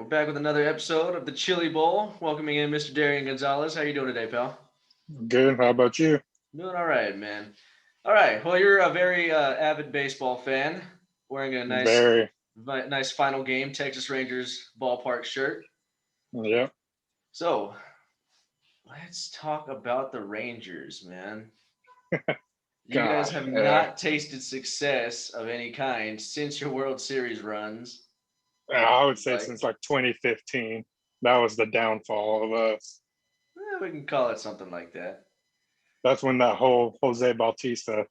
back with another episode of the Chili Bowl. Welcoming in Mr. Deryan Gonzalez. How you doing today, pal? Good. How about you? Doing all right, man. All right. Well, you're a very avid baseball fan, wearing a Very. nice final game Texas Rangers ballpark shirt. Yep. So let's talk about the Rangers, man. You guys Gosh. have Yeah. not tasted success of any kind since your World Series runs. It I would seems say like. since like 2015, that was the downfall of us. We can call it something like that. That's when that whole Jose Bautista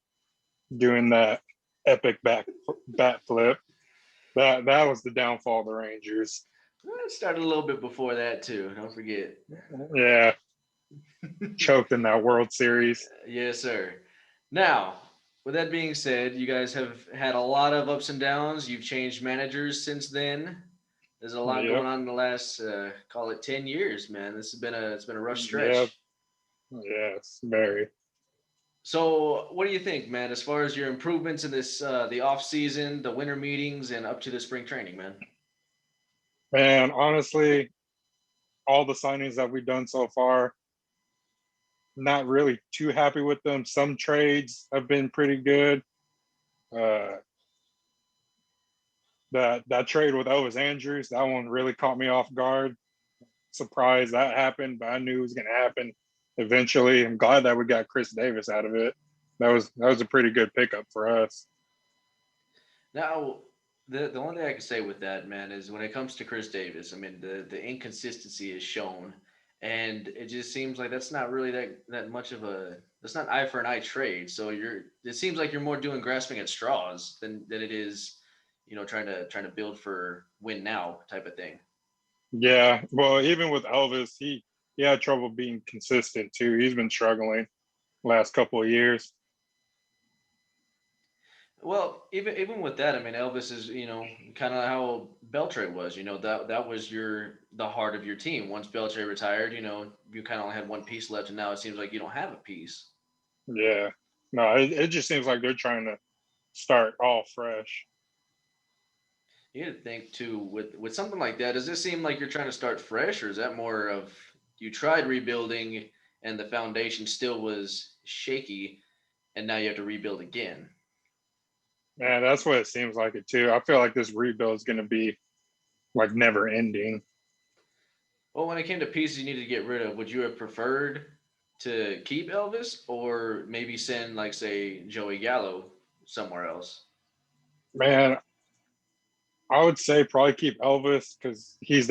doing that epic bat flip. That was the downfall of the Rangers. It started a little bit before that too. Don't forget. Yeah. Choked in that World Series. Yes, sir. Now, with that being said, you guys have had a lot of ups and downs. You've changed managers since then. There's a lot going Yep. on in the last call it 10 years, man. It's been a rough Yep. stretch. Yes. Very. So, what do you think, man? As far as your improvements in this the off season, the winter meetings, and up to the spring training, man. Man, honestly, all the signings that we've done so far, not really too happy with them. Some trades have been pretty good. Uh, that trade with Elvis Andrews, that one really caught me off guard. Surprised that happened, but I knew it was going to happen eventually. I'm glad that we got Chris Davis out of it. That was a pretty good pickup for us. Now, the only thing I can say with that, man, is when it comes to Chris Davis, I mean the inconsistency is shown, and it just seems like that's not really that much of a that's not eye for an eye trade. So it seems like you're more doing grasping at straws than it is, trying to build for win now type of thing. Yeah, well, even with Elvis, he had trouble being consistent too. He's been struggling last couple of years. Well, even with that, I mean, Elvis is kind of how Beltre was. That was the heart of your team. Once Beltre retired, you kind of only had one piece left, and now it seems like you don't have a piece. Yeah, no, it just seems like they're trying to start all fresh. You got to think too with something like that. Does it seem like you're trying to start fresh, or is that more of you tried rebuilding and the foundation still was shaky, and now you have to rebuild again? Man, that's what it seems like it too. I feel like this rebuild is going to be like never ending. Well, when it came to pieces you needed to get rid of, would you have preferred to keep Elvis or maybe send, like, say, Joey Gallo somewhere else? Man, I would say probably keep Elvis because he has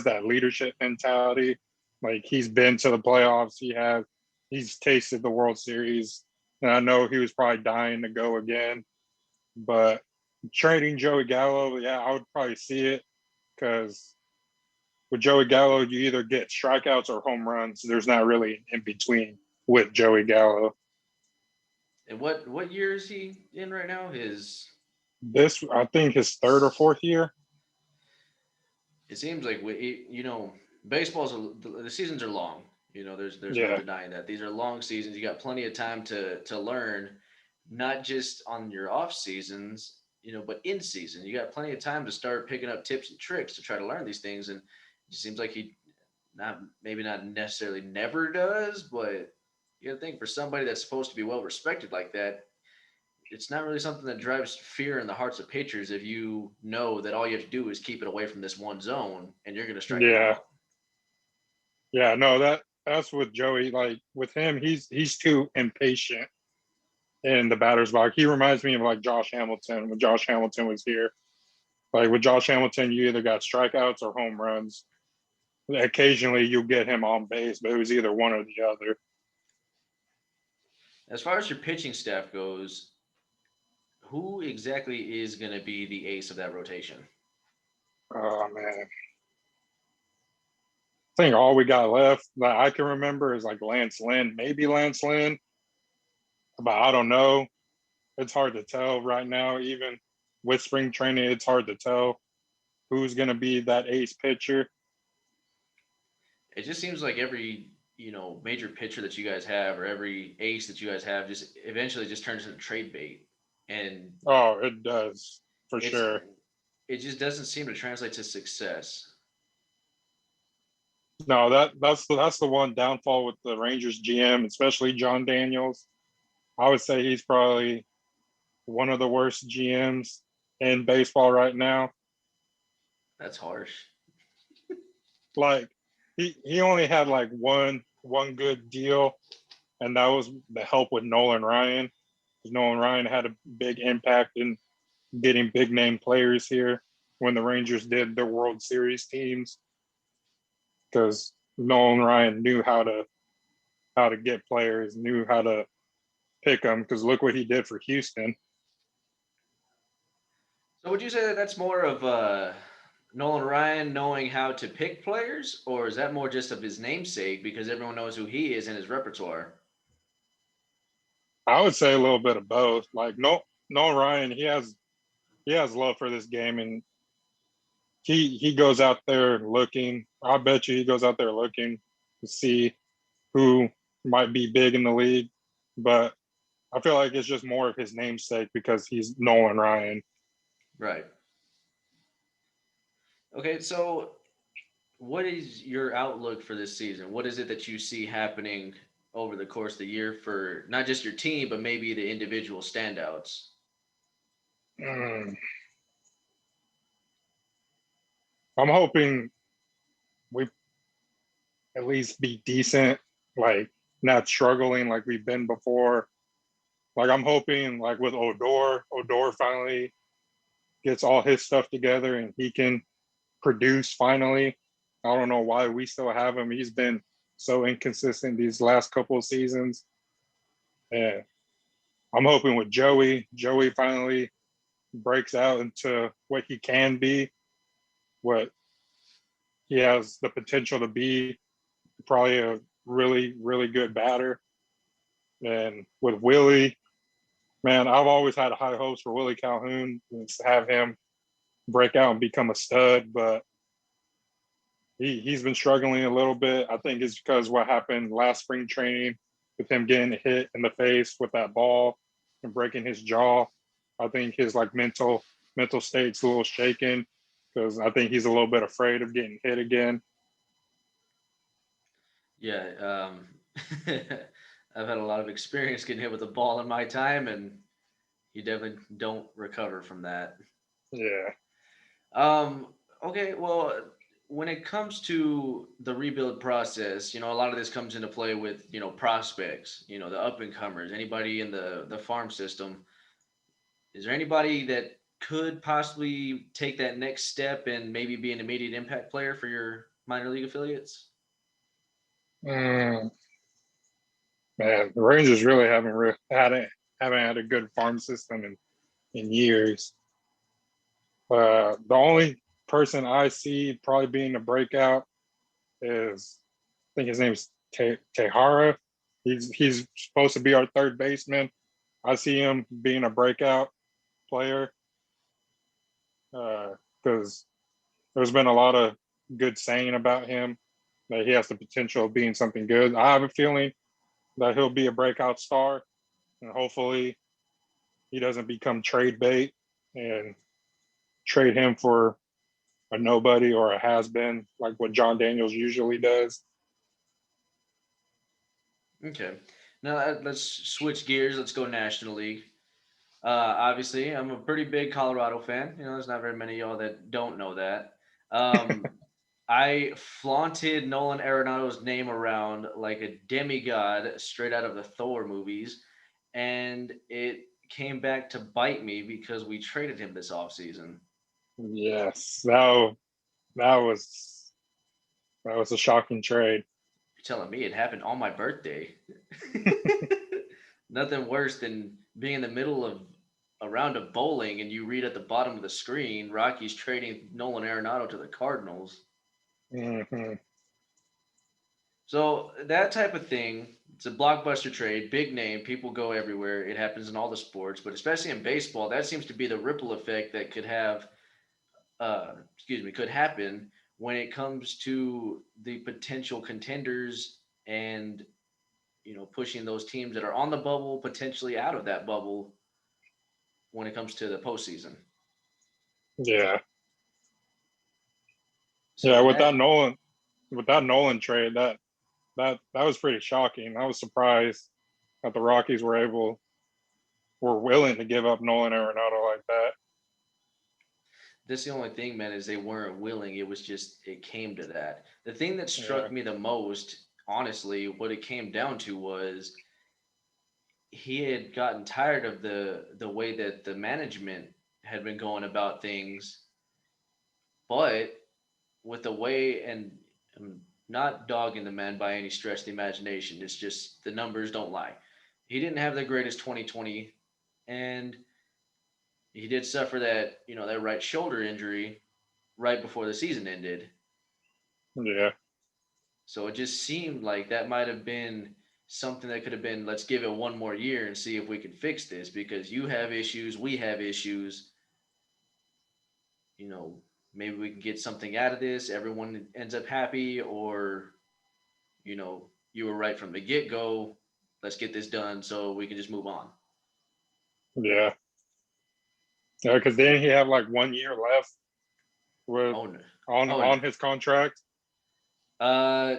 that leadership mentality. Like he's been to the playoffs. He's tasted the World Series. And I know he was probably dying to go again. But trading Joey Gallo, yeah, I would probably see it because with Joey Gallo, you either get strikeouts or home runs. There's not really an in between with Joey Gallo. And what year is he in right now? His This, I think, his third or fourth year. It seems like baseball's the seasons are long. There's no Yeah, denying that these are long seasons. You got plenty of time to learn, not just on your off seasons, but in season. You got plenty of time to start picking up tips and tricks to try to learn these things. And it seems like he not maybe not necessarily never does, but you got to think for somebody that's supposed to be well respected like that, it's not really something that drives fear in the hearts of pitchers if you know that all you have to do is keep it away from this one zone and you're going to strike them yeah, out. yeah. No, that's with Joey. Like with him, he's too impatient in the batter's box. He reminds me of like Josh Hamilton when Josh Hamilton was here. Like with Josh Hamilton, you either got strikeouts or home runs. Occasionally, you'll get him on base, but it was either one or the other. As far as your pitching staff goes, who exactly is going to be the ace of that rotation? Oh man, I think all we got left that I can remember is like Lance Lynn, maybe Lance Lynn, but I don't know. It's hard to tell right now. Even with spring training, it's hard to tell who's going to be that ace pitcher. It just seems like every major pitcher that you guys have or every ace that you guys have just eventually just turns into trade bait, and Oh, it does for it's sure. it just doesn't seem to translate to success. No, that's the one downfall with the Rangers GM, especially John Daniels. I would say he's probably one of the worst GMs in baseball right now. That's harsh. Like he only had like one good deal, and that was the help with Nolan Ryan. Nolan Ryan had a big impact in getting big name players here when the Rangers did their World Series teams, because Nolan Ryan knew how to get players, knew how to pick them. Because look what he did for Houston. So would you say that that's more of Nolan Ryan knowing how to pick players, or is that more just of his namesake because everyone knows who he is in his repertoire? I would say a little bit of both. Like no Nolan Ryan, he has love for this game, and he goes out there looking. I bet you he goes out there looking to see who might be big in the league. But I feel like it's just more of his namesake because he's Nolan Ryan. Right. Okay, so what is your outlook for this season? What is it that you see happening over the course of the year for not just your team, but maybe the individual standouts? Mm. I'm hoping we at least be decent, like not struggling like we've been before. Like I'm hoping, like with Odor finally gets all his stuff together and he can produce finally. I don't know why we still have him. He's been so inconsistent these last couple of seasons. And I'm hoping with Joey finally breaks out into what he can be, what he has the potential to be, probably a really, really good batter. And with Willie, man, I've always had high hopes for Willie Calhoun and to have him break out and become a stud, but he's been struggling a little bit. I think it's because what happened last spring training with him getting hit in the face with that ball and breaking his jaw. I think his like mental state's a little shaken because I think he's a little bit afraid of getting hit again. Yeah, I've had a lot of experience getting hit with a ball in my time, and you definitely don't recover from that. Yeah. Um, okay, well, when it comes to the rebuild process, a lot of this comes into play with, prospects, the up and comers, anybody in the farm system. Is there anybody that could possibly take that next step and maybe be an immediate impact player for your minor league affiliates? Mm, man, the Rangers really haven't had a good farm system in years. The only person I see probably being a breakout is I think his name's Tehara. He's supposed to be our third baseman. I see him being a breakout player because there's been a lot of good saying about him that he has the potential of being something good. I have a feeling that he'll be a breakout star, and hopefully he doesn't become trade bait and trade him for a nobody or a has been like what John Daniels usually does. Okay. Now let's switch gears. Let's go National League. Obviously, I'm a pretty big Colorado fan. There's not very many of y'all that don't know that. Um, I flaunted Nolan Arenado's name around like a demigod straight out of the Thor movies, and it came back to bite me because we traded him this offseason. Yes, that was that was a shocking trade. You're telling me it happened on my birthday. Nothing worse than being in the middle of a round of bowling and you read at the bottom of the screen Rockies trading Nolan Arenado to the Cardinals. Mm-hmm. So that type of thing, it's a blockbuster trade, big name, people go everywhere. It happens in all the sports, but especially in baseball, that seems to be the ripple effect that could happen when it comes to the potential contenders and pushing those teams that are on the bubble potentially out of that bubble when it comes to the postseason. Yeah, So yeah. in Without that, Nolan, with that Nolan trade, that was pretty shocking. I was surprised that the Rockies were willing to give up Nolan Arenado like that. That's the only thing, man, is they weren't willing. It was just it came to that. The thing that Yeah, struck me the most, honestly, what it came down to was he had gotten tired of the way that the management had been going about things, but with the way and I'm not dogging the man by any stretch of the imagination. It's just the numbers don't lie. He didn't have the greatest 2020, and he did suffer that that right shoulder injury right before the season ended. yeah, So it just seemed like that might have been something that could have been, let's give it one more year and see if we can fix this because you have issues, we have issues. You know, maybe we can get something out of this. Everyone ends up happy, or, you were right from the get go. Let's get this done so we can just move on. yeah, yeah. Because then he had like 1 year left with Oh, no. Oh, no. on his contract. Uh,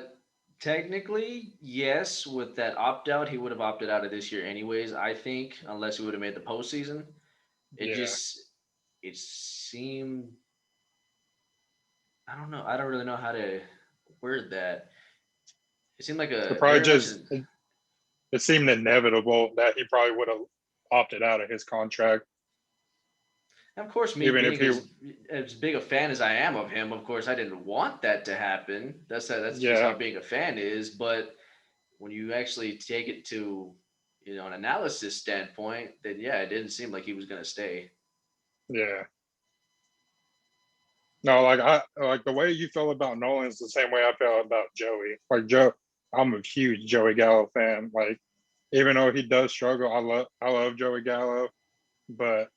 Technically, yes. With that opt out, he would have opted out of this year anyways. I think, unless he would have made the postseason. It Yeah, just it seemed I don't know. I don't really know how to word that. It seemed like it a probably very much just it seemed inevitable that he probably would have opted out of his contract, of course, me even if being he. as big a fan as I am of him, of course I didn't want that to happen. That's just how Yeah, being a fan is. But when you actually take it to an analysis standpoint, then yeah, it didn't seem like he was gonna stay. yeah. No, like I like the way you feel about Nolan is the same way I feel about Joey. Like Joe, I'm a huge Joey Gallo fan. Like even though he does struggle, I love Joey Gallo. But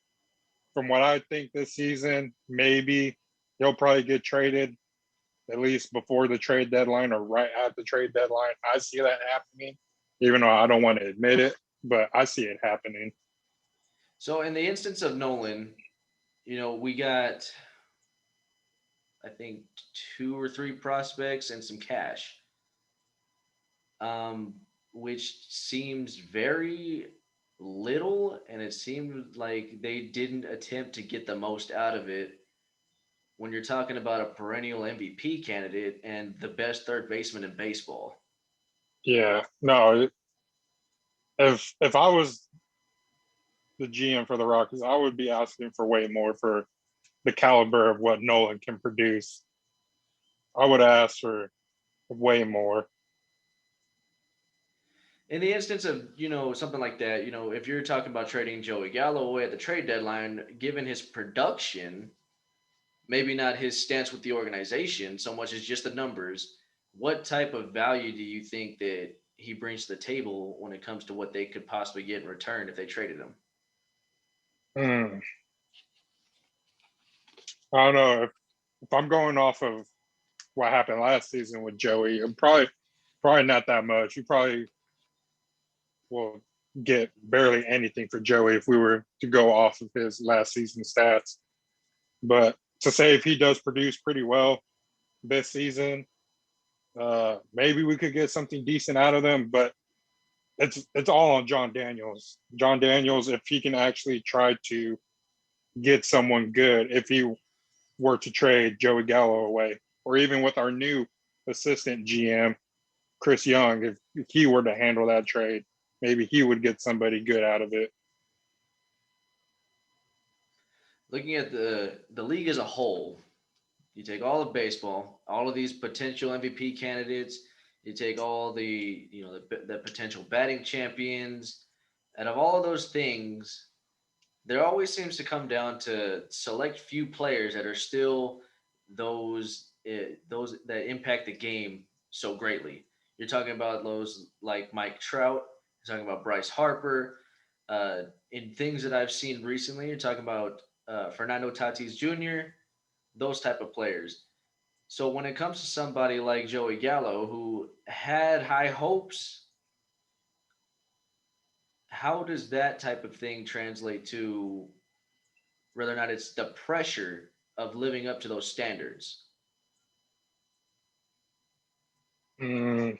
from what I think this season, maybe he'll probably get traded at least before the trade deadline or right at the trade deadline. I see that happening, even though I don't want to admit it, but I see it happening. So in the instance of Nolan, we got I think two or three prospects and some cash, um, which seems very little, and it seemed like they didn't attempt to get the most out of it. When you're talking about a perennial MVP candidate and the best third baseman in baseball, Yeah, no. If I was the GM for the Rockies, I would be asking for way more for the caliber of what Nolan can produce. I would ask for way more. in the instance of something like that, if you're talking about trading Joey Gallo away at the trade deadline, given his production, maybe not his stance with the organization so much as just the numbers. What type of value do you think that he brings to the table when it comes to what they could possibly get in return if they traded him? Mm, I don't know if I'm going off of what happened last season with Joey. I'm probably not that much. You probably will get barely anything for Joey if we were to go off of his last season stats. But to say if he does produce pretty well this season, maybe we could get something decent out of them. But it's all on John Daniels. John Daniels, if he can actually try to get someone good, if he were to trade Joey Gallo away, or even with our new assistant GM, Chris Young, if he were to handle that trade, maybe he would get somebody good out of it. Looking at the league as a whole, you take all of baseball, all of these potential MVP candidates, you take all the potential batting champions. Out of all of those things, there always seems to come down to select few players that are still those that impact the game so greatly. You're talking about those like Mike Trout. You're talking about Bryce Harper. In things that I've seen recently, you're talking about Fernando Tatis Jr. Those type of players. So when it comes to somebody like Joey Gallo, who had high hopes, how does that type of thing translate to whether or not it's the pressure of living up to those standards? Mm,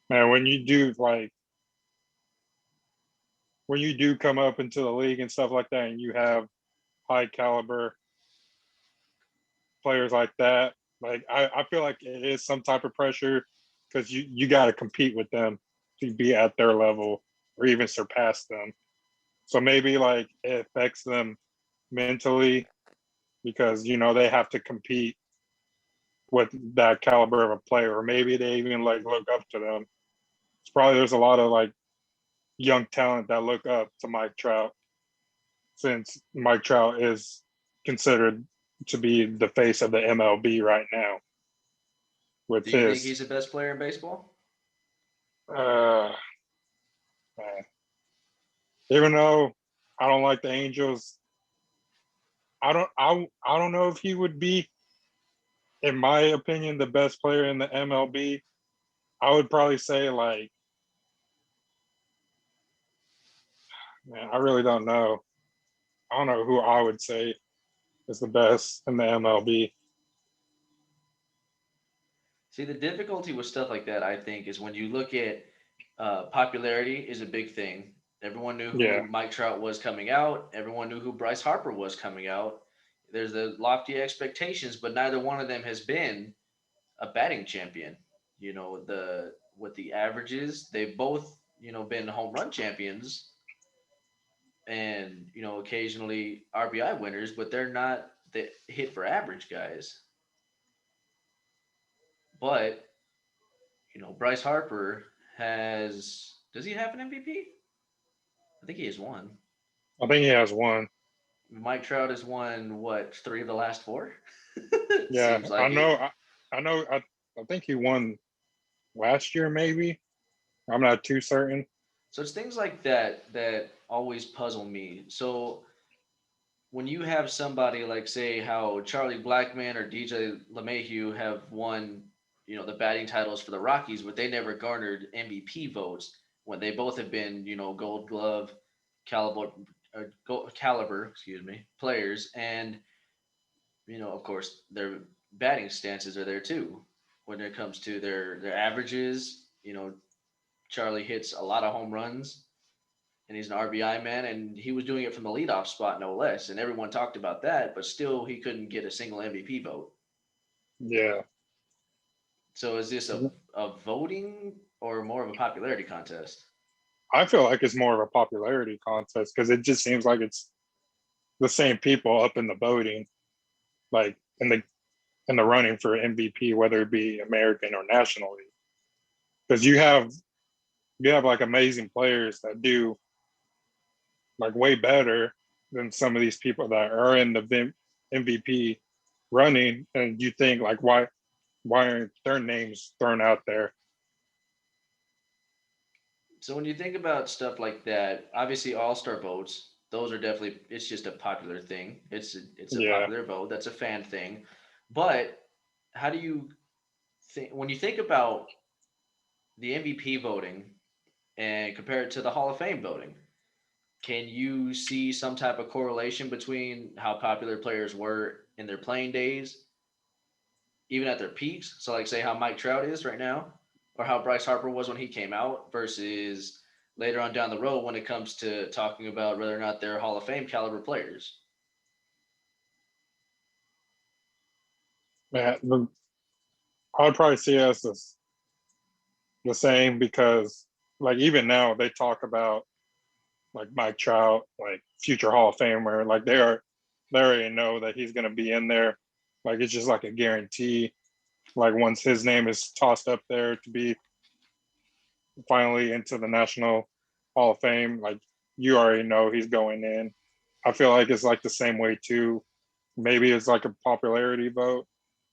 man, when you do come up into the league and stuff like that, and you have high caliber players like that, like I feel like it is some type of pressure because you got to compete with them to be at their level or even surpass them. So maybe like it affects them mentally because they have to compete with that caliber of a player, or maybe they even like look up to them. It's probably there's a lot of like young talent that look up to Mike Trout since Mike Trout is considered to be the face of the MLB right now with Do you think his he's the best player in baseball? uh man. Even though I don't like the Angels, I don't know if he would be, in my opinion, the best player in the MLB. I would probably say like, man, I really don't know. I don't know who I would say is the best in the MLB. See, the difficulty with stuff like that, I think, is when you look at popularity is a big thing. Everyone knew Yeah, who Mike Trout was coming out. Everyone knew who Bryce Harper was coming out. There's the lofty expectations, but neither one of them has been a batting champion. The with the averages, they've both been home run champions and occasionally RBI winners, but they're not the hit for average guys. But Bryce Harper has. Does he have an MVP? I think he has one. I think he has one. Mike Trout has won what, three of the last four? Yeah, Seems I like it. know. I know. I think he won last year, maybe. I'm not too certain. So it's things like that that always puzzle me. So when you have somebody like, say, how Charlie Blackman or DJ LeMahieu have won, the batting titles for the Rockies, but they never garnered MVP votes when they both have been, Gold Glove caliber, caliber, excuse me, players, and of course, their batting stances are there too. When it comes to their averages, Charlie hits a lot of home runs and he's an RBI man, and he was doing it from the leadoff spot, no less. And everyone talked about that, but still, he couldn't get a single MVP vote. Yeah, So, is this a voting or more of a popularity contest? I feel like it's more of a popularity contest because it just seems like it's the same people up in the voting, like in the running for MVP, whether it be American or National League. Because you have like amazing players that do like way better than some of these people that are in the MVP running, and you think like why aren't their names thrown out there? So, when you think about stuff like that, obviously, All Star votes, those are definitely, it's just a popular thing. It's a Yeah, popular vote. That's a fan thing. But how do you think, when you think about the MVP voting and compare it to the Hall of Fame voting? Can you see some type of correlation between how popular players were in their playing days, even at their peaks? So, like, say how Mike Trout is right now, or how Bryce Harper was when he came out, versus later on down the road when it comes to talking about whether or not they're Hall of Fame caliber players. man, I'd probably see us as the same because like even now they talk about like Mike Trout, like future Hall of Famer, like they already know that he's gonna be in there. Like it's just like a guarantee. Like once his name is tossed up there to be finally into the National Hall of Fame, like you already know he's going in. I feel like it's like the same way too. Maybe it's like a popularity vote,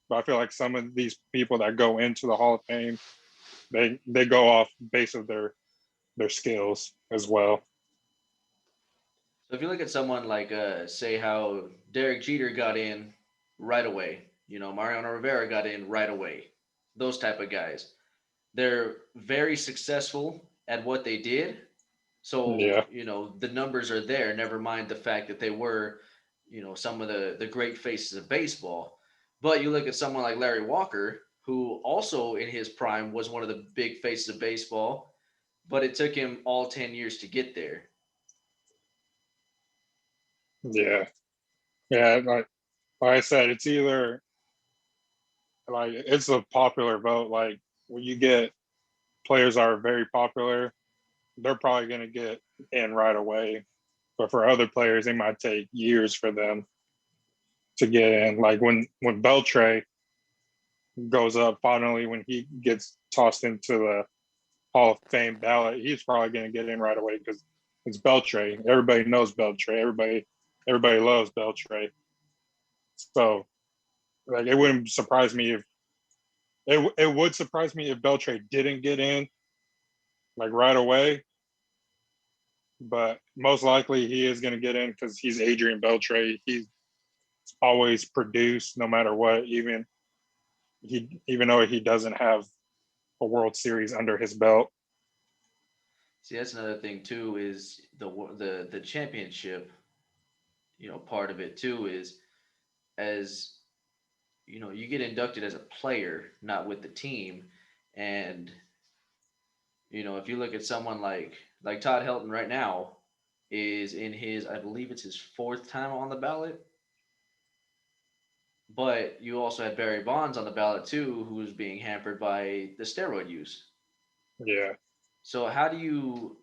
but I feel like some of these people that go into the Hall of Fame, they go off base of their skills as well. So if you look at someone like, say, how Derek Jeter got in right away, Mariano Rivera got in right away, those type of guys, they're very successful at what they did. So, Yeah, the numbers are there. Never mind the fact that they were, some of the great faces of baseball. But you look at someone like Larry Walker. who also in his prime was one of the big faces of baseball, but it took him all 10 years to get there. Yeah, yeah. Like I said, it's either like it's a popular vote. Like when you get players that are very popular, they're probably going to get in right away. But for other players, it might take years for them to get in. Like when Beltray goes up finally, when he gets tossed into the Hall of Fame ballot, he's probably going to get in right away because it's Beltray. Everybody knows Beltray. Everybody loves Beltray. So like it wouldn't surprise me if it would surprise me if Beltray didn't get in like right away, but most likely he is going to get in because he's Adrian Beltre. He's always produced no matter what, even though he doesn't have a World Series under his belt. See, that's another thing too is the championship, part of it too is as you get inducted as a player, not with the team. And if you look at someone like Todd Helton right now is in his, I believe it's his fourth time on the ballot. But you also had Barry Bonds on the ballot too, who was being hampered by the steroid use. Yeah, So how do you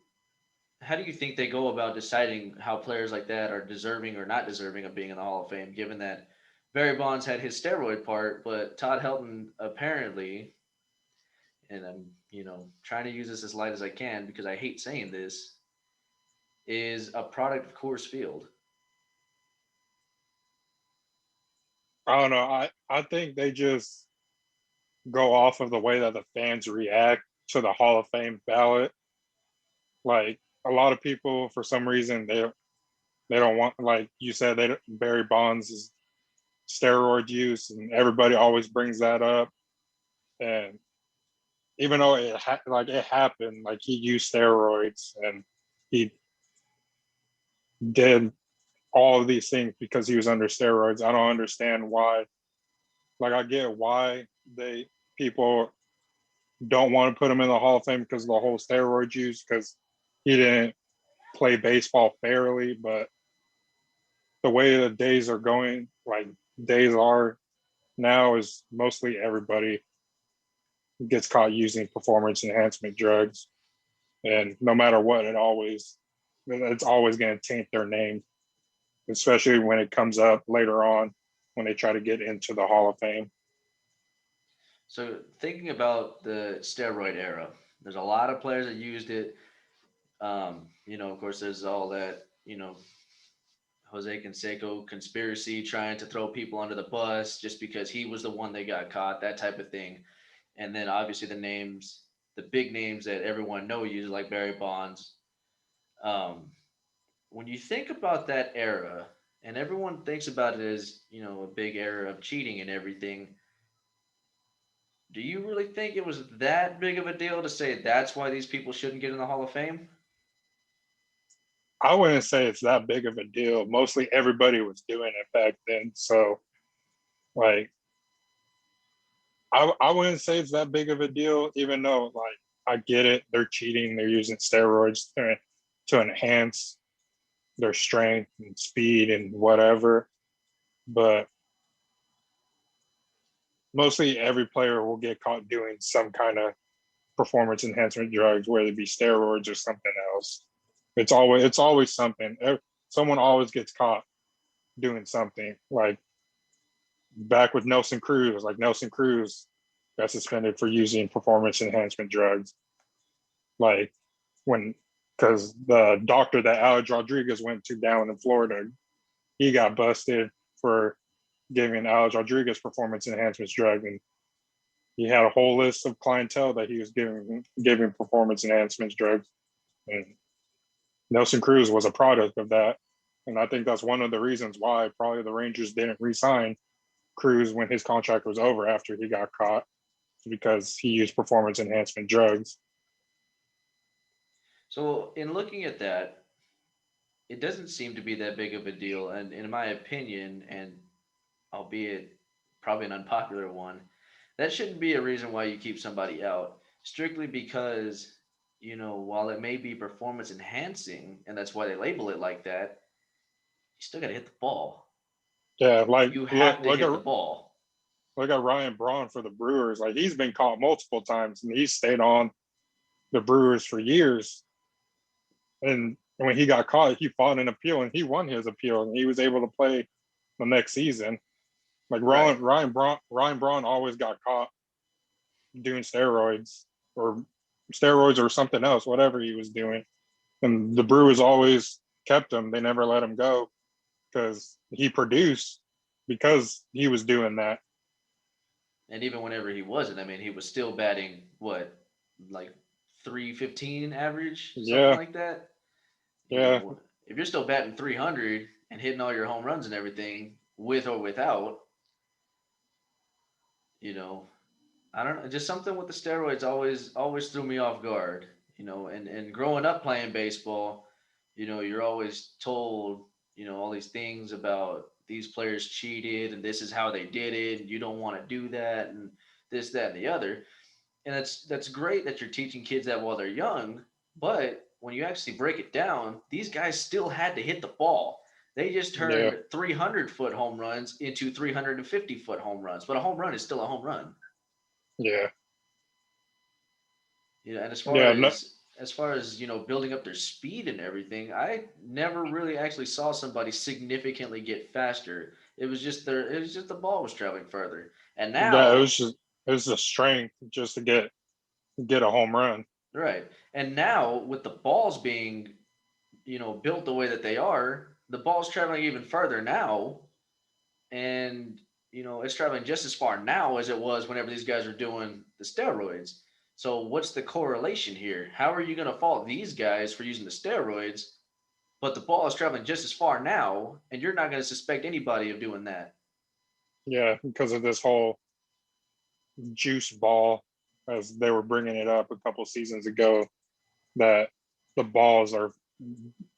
think they go about deciding how players like that are deserving or not deserving of being in the Hall of Fame, given that Barry Bonds had his steroid part, but Todd Helton apparently, and I'm trying to use this as light as I can because I hate saying this, is a product of Coors Field. I don't know. I think they just go off of the way that the fans react to the Hall of Fame ballot. Like a lot of people, for some reason, they don't want, like you said, Barry Bonds is steroid use, and everybody always brings that up. And even though like it happened, like he used steroids and he did all of these things because he was under steroids. I don't understand why. Like I get why they people don't want to put him in the Hall of Fame because of the whole steroid use because he didn't play baseball fairly. But the way the days are going, like days are now, is mostly everybody gets caught using performance enhancement drugs, and no matter what, it's always going to taint their name, especially when it comes up later on when they try to get into the Hall of Fame. So thinking about the steroid era, there's a lot of players that used it. Of course, there's all that, Jose Canseco conspiracy trying to throw people under the bus just because he was the one that got caught, that type of thing. And then obviously the big names that everyone knows, like Barry Bonds. Um, when you think about that era, and everyone thinks about it as a big era of cheating and everything, do you really think it was that big of a deal to say that's why these people shouldn't get in the Hall of Fame? I wouldn't say it's that big of a deal. Mostly everybody was doing it back then. So, like, I wouldn't say it's that big of a deal, even though, like, I get it. They're cheating, they're using steroids to enhance their strength and speed and whatever. But mostly every player will get caught doing some kind of performance enhancement drugs, whether it be steroids or something else. It's always something. Someone always gets caught doing something. Like back with Nelson Cruz, like Nelson Cruz got suspended for using performance enhancement drugs. Like when because the doctor that Alex Rodriguez went to down in Florida, he got busted for giving Alex Rodriguez performance enhancement drug, and he had a whole list of clientele that he was giving performance enhancement drugs, and Nelson Cruz was a product of that. And I think that's one of the reasons why probably the Rangers didn't re-sign Cruz when his contract was over after he got caught, because he used performance enhancement drugs. So in looking at that, it doesn't seem to be that big of a deal. And in my opinion, and albeit probably an unpopular one, that shouldn't be a reason why you keep somebody out. Strictly because, while it may be performance enhancing, and that's why they label it like that, you still got to hit the ball. Yeah, like You look have to look hit at the ball. look at Ryan Braun for the Brewers. Like he's been caught multiple times, and he's stayed on the Brewers for years. And when he got caught, he fought an appeal, and he won his appeal, and he was able to play the next season. Like Right. Ryan Braun always got caught doing or steroids or something else, whatever he was doing. And the Brewers always kept him. They never let him go because he produced because he was doing that. And even whenever he wasn't, I mean, he was still batting what, like 315 average, something Yeah, like that. yeah, If you're still batting 300 and hitting all your home runs and everything, with or without, you know, I don't know, just something with the steroids always threw me off guard. And growing up playing baseball, you're always told, all these things about these players cheated and this is how they did it, and you don't want to do that and this, that, and the other. And that's great that you're teaching kids that while they're young, but when you actually break it down, these guys still had to hit the ball. They just yeah, turned 300-foot home runs into 350-foot home runs, but a home run is still a home run. yeah, And as far yeah. No, as building up their speed and everything, I never really actually saw somebody significantly get faster. It was just the ball was traveling further. And yeah, now, it was the strength just to get a home run. right. And now with the balls being, built the way that they are, the ball's traveling even further now, and it's traveling just as far now as it was whenever these guys are doing the steroids. So what's the correlation here? How are you going to fault these guys for using the steroids, but the ball is traveling just as far now, and you're not going to suspect anybody of doing that? Yeah, because of this whole juice ball, as they were bringing it up a couple seasons ago, that the balls are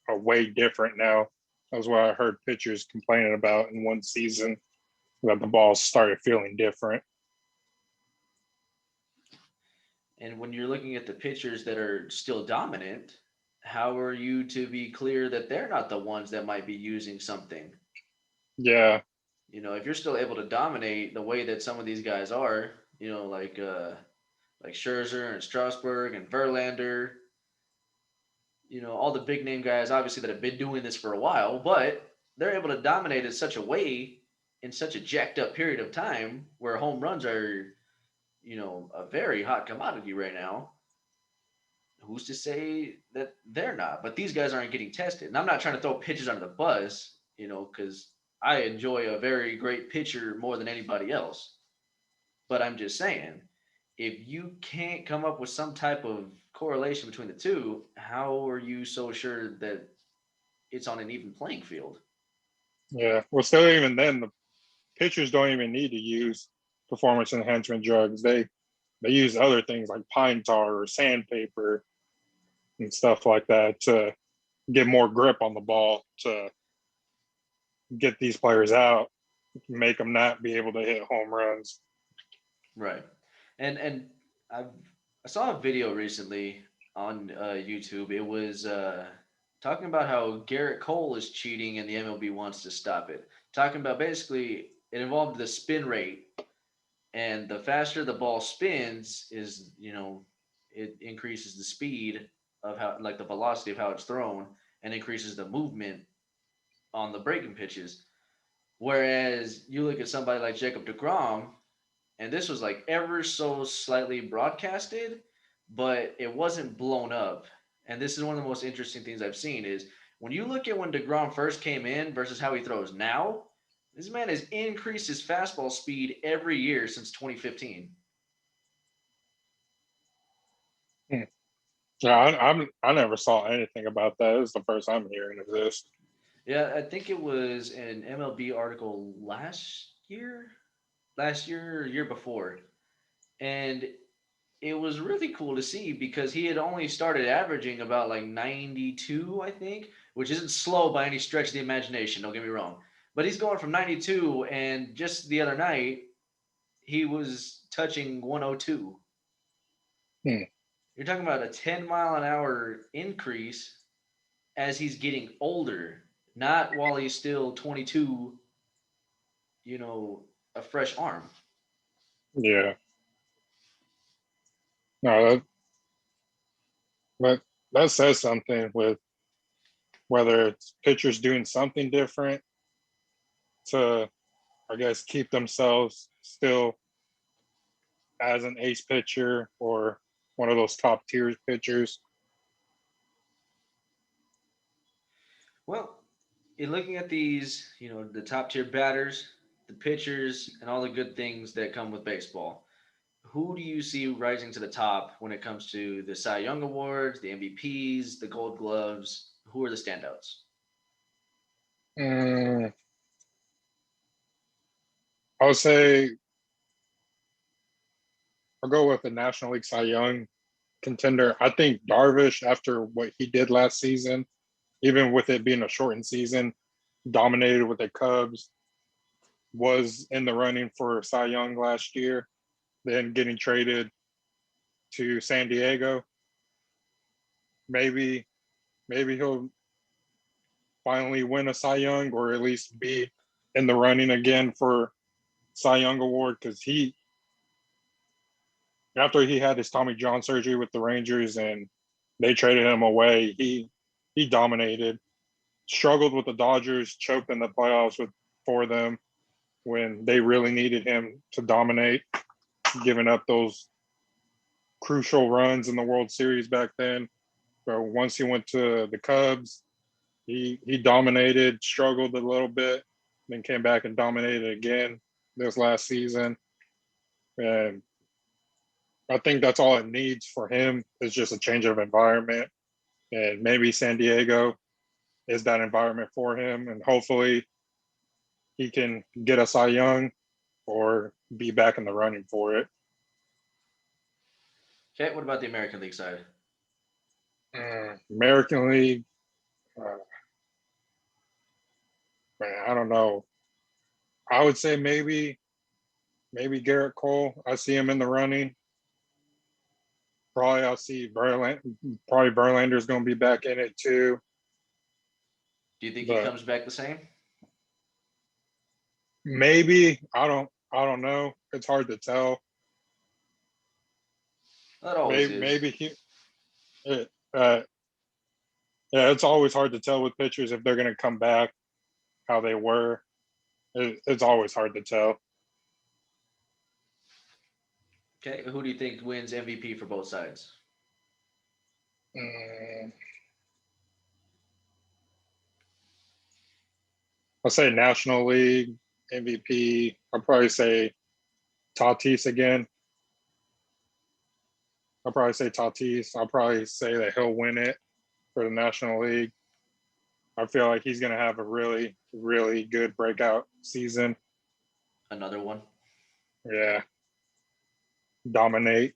way different now. That's what I heard pitchers complaining about in one season, that the balls started feeling different. And when you're looking at the pitchers that are still dominant, how are you to be clear that they're not the ones that might be using something? Yeah, If you're still able to dominate the way that some of these guys are, like Scherzer and Strasburg and Verlander, all the big name guys obviously that have been doing this for a while, but they're able to dominate in such a way in such a jacked up period of time where home runs are, a very hot commodity right now. Who's to say that they're not? But these guys aren't getting tested. And I'm not trying to throw pitchers under the bus, because I enjoy a very great pitcher more than anybody else. But I'm just saying, if you can't come up with some type of correlation between the two, how are you so sure that it's on an even playing field? yeah. Well, still, even then, the pitchers don't even need to use performance enhancement drugs. They use other things like pine tar or sandpaper and stuff like that to get more grip on the ball to get these players out, make them not be able to hit home runs. Right. And I've, I saw a video recently on YouTube. It was talking about how Garrett Cole is cheating and the MLB wants to stop it. Talking about basically it involved the spin rate, and the faster the ball spins is, it increases the speed of how, like the velocity of how it's thrown, and increases the movement on the breaking pitches. Whereas you look at somebody like Jacob DeGrom, and this was like ever so slightly broadcasted, but it wasn't blown up. And this is one of the most interesting things I've seen is when you look at when DeGrom first came in versus how he throws now, this man has increased his fastball speed every year since 2015. Hmm. Yeah, I never saw anything about that. This is the first I'm hearing of this. Yeah, I think it was an MLB article last year or year before. And it was really cool to see because he had only started averaging about like 92, I think, which isn't slow by any stretch of the imagination. Don't get me wrong, but he's going from 92, and just the other night he was touching 102. Hmm. You're talking about a 10-mile-an-hour increase as he's getting older, not while he's still 22, you know, a fresh arm. Yeah. No, but that says something with whether it's pitchers doing something different to, I guess, keep themselves still as an ace pitcher or one of those top tier pitchers. Well, in looking at these, the top tier batters, the pitchers, and all the good things that come with baseball, who do you see rising to the top when it comes to the Cy Young Awards, the MVPs, the Gold Gloves? Who are the standouts? Mm, I would say I'll go with the National League Cy Young contender. I think Darvish, after what he did last season, even with it being a shortened season, dominated with the Cubs, was in the running for Cy Young last year, then getting traded to San Diego. Maybe maybe he'll finally win a Cy Young or at least be in the running again for Cy Young award because he after he had his Tommy John surgery with the Rangers and they traded him away, he dominated, struggled with the Dodgers, choked in the playoffs for them when they really needed him to dominate, giving up those crucial runs in the World Series back then. But once he went to the Cubs, he dominated, struggled a little bit, then came back and dominated again this last season. And I think that's all it needs for him is just a change of environment. And maybe San Diego is that environment for him. And hopefully he can get a Cy Young or be back in the running for it. Okay, what about the American League side? American League, uh, man, I don't know. I would say maybe Garrett Cole. I see him in the running. Probably I'll see Verlander. Probably Verlander's going to be back in it too. Do you think he But comes back the same? maybe I don't know. It's hard to tell. That always Maybe is. maybe he. It, yeah, it's always hard to tell with pitchers if they're going to come back how they were. It's always hard to tell. Okay, who do you think wins MVP for both sides? Mm, I'll say National League MVP. I'll probably say Tatis again. I'll probably say Tatis. I'll probably say that he'll win it for the National League. I feel like he's going to have a really, really good breakout season. Another one. Yeah, dominate.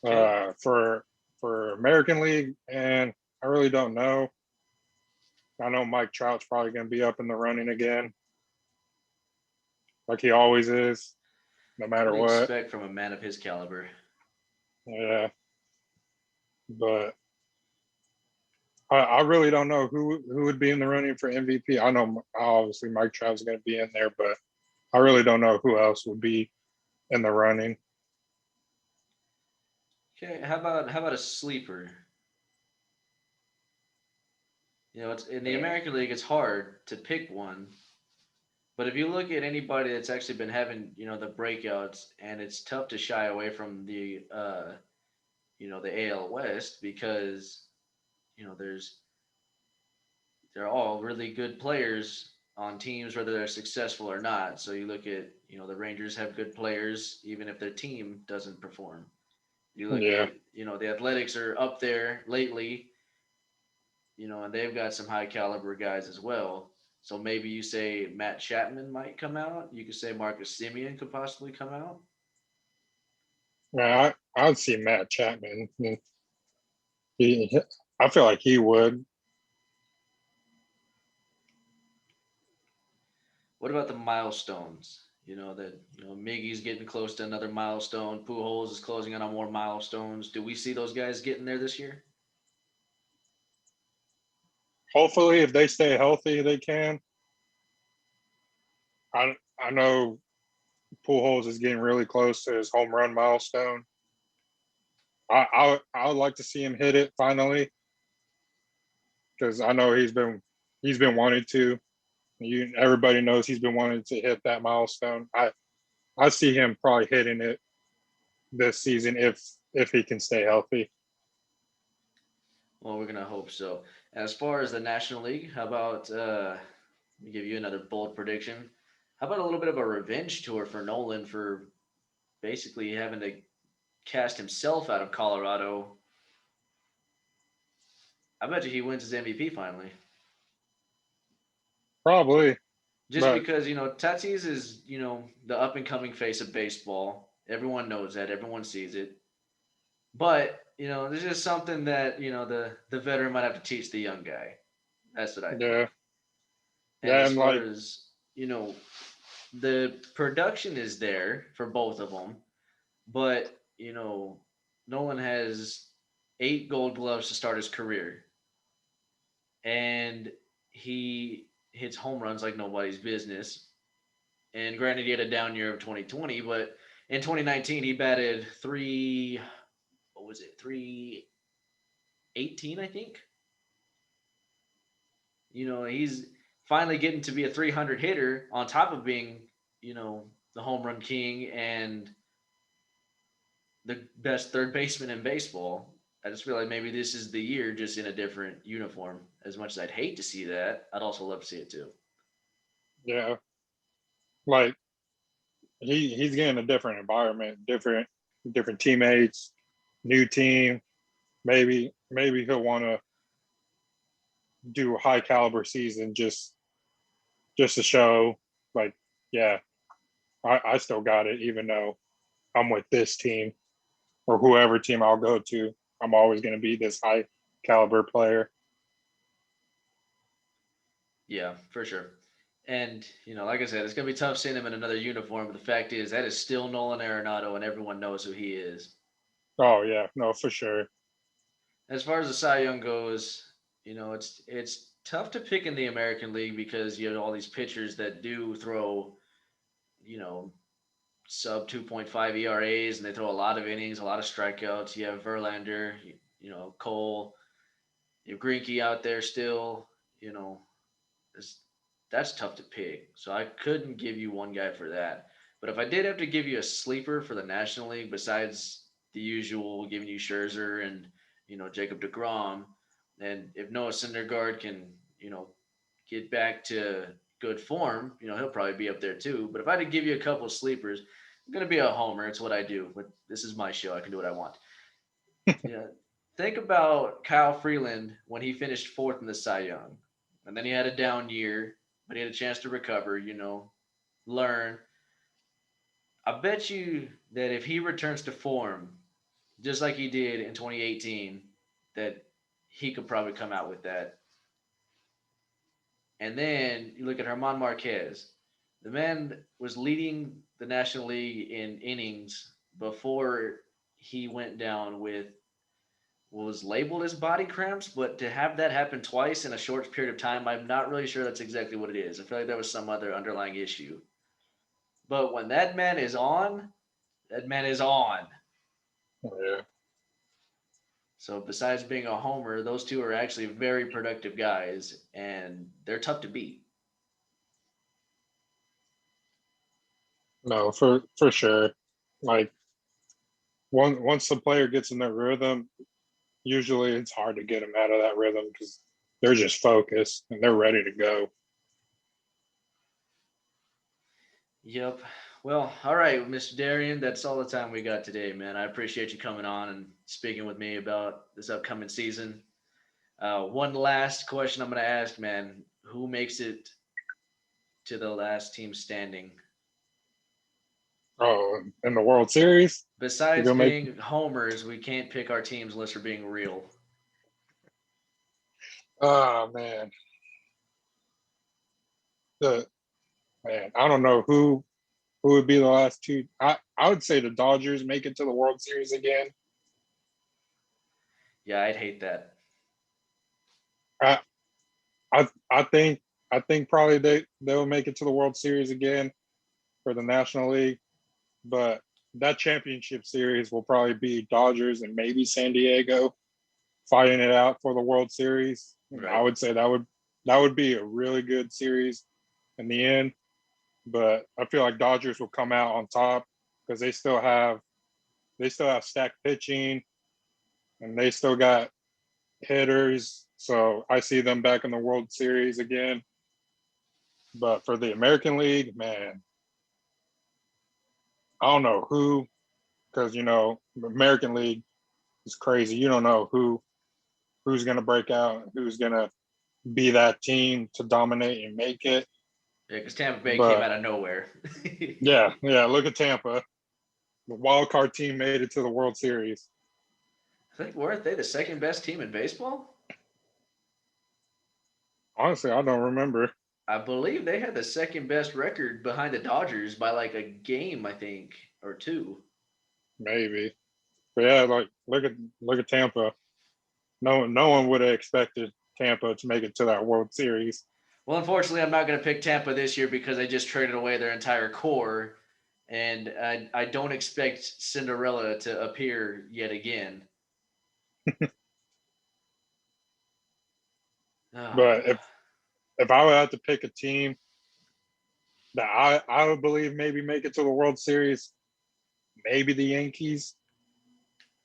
Okay. For American League, and I really don't know. I know Mike Trout's probably going to be up in the running again, like he always is, no What matter do you what. expect from a man of his caliber? Yeah, but I really don't know who would be in the running for MVP. I know obviously Mike Trout's going to be in there, but I really don't know who else would be in the running. Okay, how about a sleeper? It's in the American League. It's hard to pick one, but if you look at anybody that's actually been having the breakouts, and it's tough to shy away from the AL West because there's they're all really good players on teams, whether they're successful or not. So you look at, the Rangers have good players, even if their team doesn't perform. You look Yeah, at, the Athletics are up there lately, and they've got some high caliber guys as well. So maybe you say Matt Chapman might come out. You could say Marcus Simeon could possibly come out. yeah, I'd see Matt Chapman. He, I feel like he would. What about the milestones? Miggy's getting close to another milestone. Pujols is closing in on more milestones. Do we see those guys getting there this year? Hopefully, if they stay healthy, they can. I know Pujols is getting really close to his home run milestone. I would like to see him hit it finally because I know he's been wanting to. Everybody knows he's been wanting to hit that milestone. I see him probably hitting it this season if he can stay healthy. Well, we're gonna hope so. As far as the National League, how about let me give you another bold prediction? How about a little bit of a revenge tour for Nolan for basically having to cast himself out of Colorado? I bet you he wins his MVP finally. Probably, Just but because Tatis is the up and coming face of baseball. Everyone knows that. Everyone sees it. But there's just something that the veteran might have to teach the young guy. That's what I think. yeah, And yeah, as and far like as the production is there for both of them, but Nolan has 8 Gold Gloves to start his career, and he hits home runs like nobody's business. And granted, he had a down year of 2020, but in 2019 he batted three. What was it? 318, I think. He's finally getting to be a 300 hitter on top of being, the home run king and the best third baseman in baseball. I just feel like maybe this is the year, just in a different uniform. As much as I'd hate to see that, I'd also love to see it too. yeah, like he's getting a different environment, different teammates, new team. Maybe he'll want to do a high caliber season just to show like, yeah, I still got it, even though I'm with this team or whoever team I'll go to. I'm always going to be this high caliber player. Yeah, for sure. And like I said, it's gonna be tough seeing him in another uniform. But the fact is, that is still Nolan Arenado, and everyone knows who he is. Oh yeah, no, for sure. As far as the Cy Young goes, it's tough to pick in the American League because you have all these pitchers that do throw, you know, sub 2.5 ERAs, and they throw a lot of innings, a lot of strikeouts. You have Verlander, Cole, you have Greinke out there still. You know, it's, that's tough to pick. So I couldn't give you one guy for that. But if I did have to give you a sleeper for the National League, besides the usual giving you Scherzer and Jacob Degrom, and if Noah Syndergaard can get back to good form, he'll probably be up there too. But if I had to give you a couple of sleepers, I'm gonna be a homer. It's what I do. But this is my show. I can do what I want. Yeah. Think about Kyle Freeland when he finished fourth in the Cy Young, and then he had a down year, but he had a chance to recover. Learn. I bet you that if he returns to form, just like he did in 2018, that he could probably come out with that. And then you look at Herman Marquez. The man was leading the National League in innings before he went down with what was labeled as body cramps, but to have that happen twice in a short period of time, I'm not really sure that's exactly what it is. I feel like there was some other underlying issue. But when that man is on, that man is on. Yeah, So besides being a homer, those two are actually very productive guys, and they're tough to beat. no, for sure. Like once the player gets in their rhythm, usually it's hard to get them out of that rhythm because they're just focused and they're ready to go. Yep. Well, all right, Mr. Deryan, that's all the time we got today, man. I appreciate you coming on and speaking with me about this upcoming season. One last question I'm going to ask, man. Who makes it to the last team standing? Oh, in the World Series, we're Besides gonna make. being homers, we can't pick our teams unless we're being real. Oh man, the man. I don't know who. who would be the last two? I would say the Dodgers make it to the World Series again. Yeah, I'd hate that. I I think probably they'll make it to the World Series again for the National League, but that championship series will probably be Dodgers and maybe San Diego fighting it out for the World Series. I Right. would say that would be a really good series in the end, but I feel like Dodgers will come out on top because they still have stacked pitching and they still got hitters. So I see them back in the World Series again. But for the American League, man, I don't know who, because the American League is crazy. You don't know who's gonna break out, who's gonna be that team to dominate and make it. Yeah, because Tampa Bay came But out of nowhere. yeah, look at Tampa. The wild card team made it to the World Series. I think weren't they the second best team in baseball? Honestly, I don't remember. I believe they had the second best record behind the Dodgers by like a game, I think, or two. Maybe. But yeah, like look at Tampa. No one would have expected Tampa to make it to that World Series. Well, unfortunately, I'm not going to pick Tampa this year because they just traded away their entire core, and I don't expect Cinderella to appear yet again. Oh But god. if I would have to pick a team that I would believe maybe make it to the World Series, maybe the Yankees.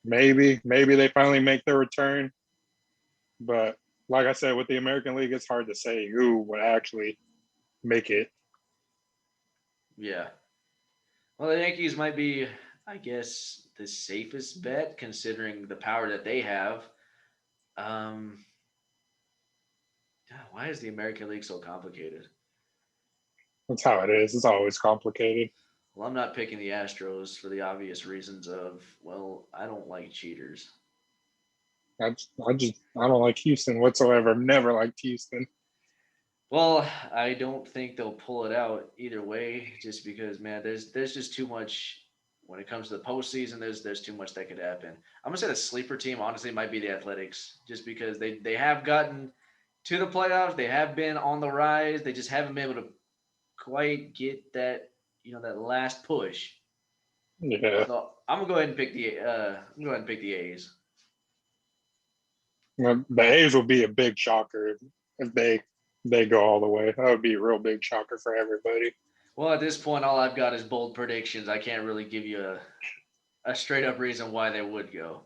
Maybe they finally make their return. But like I said, with the American League, it's hard to say who would actually make it. Yeah. Well, the Yankees might be, I guess, the safest bet considering the power that they have. Um, God, why is the American League so complicated? That's how it is. It's always complicated. Well, I'm not picking the Astros for the obvious reasons of, well, I don't like cheaters. I don't like Houston whatsoever. I've never liked Houston. Well, I don't think they'll pull it out either way, just because man, there's just too much when it comes to the postseason. There's too much that could happen. I'm gonna say the sleeper team honestly might be the Athletics, just because they have gotten to the playoffs. They have been on the rise. They just haven't been able to quite get that that last push. Yeah, So I'm gonna go ahead and pick the A's. the A's will be a big shocker if they go all the way. That would be a real big shocker for everybody. Well, at this point, all I've got is bold predictions. I can't really give you a straight up reason why they would go.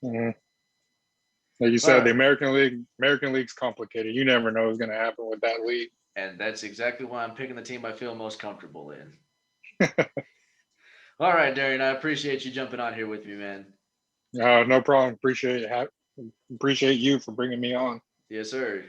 Mhm. Like you All said, the right. American League's complicated. You never know what's going to happen with that league. And that's exactly why I'm picking the team I feel most comfortable in. All right, Darian, I appreciate you jumping on here with me, man. No problem. Appreciate you for bringing me on. Yes, sir.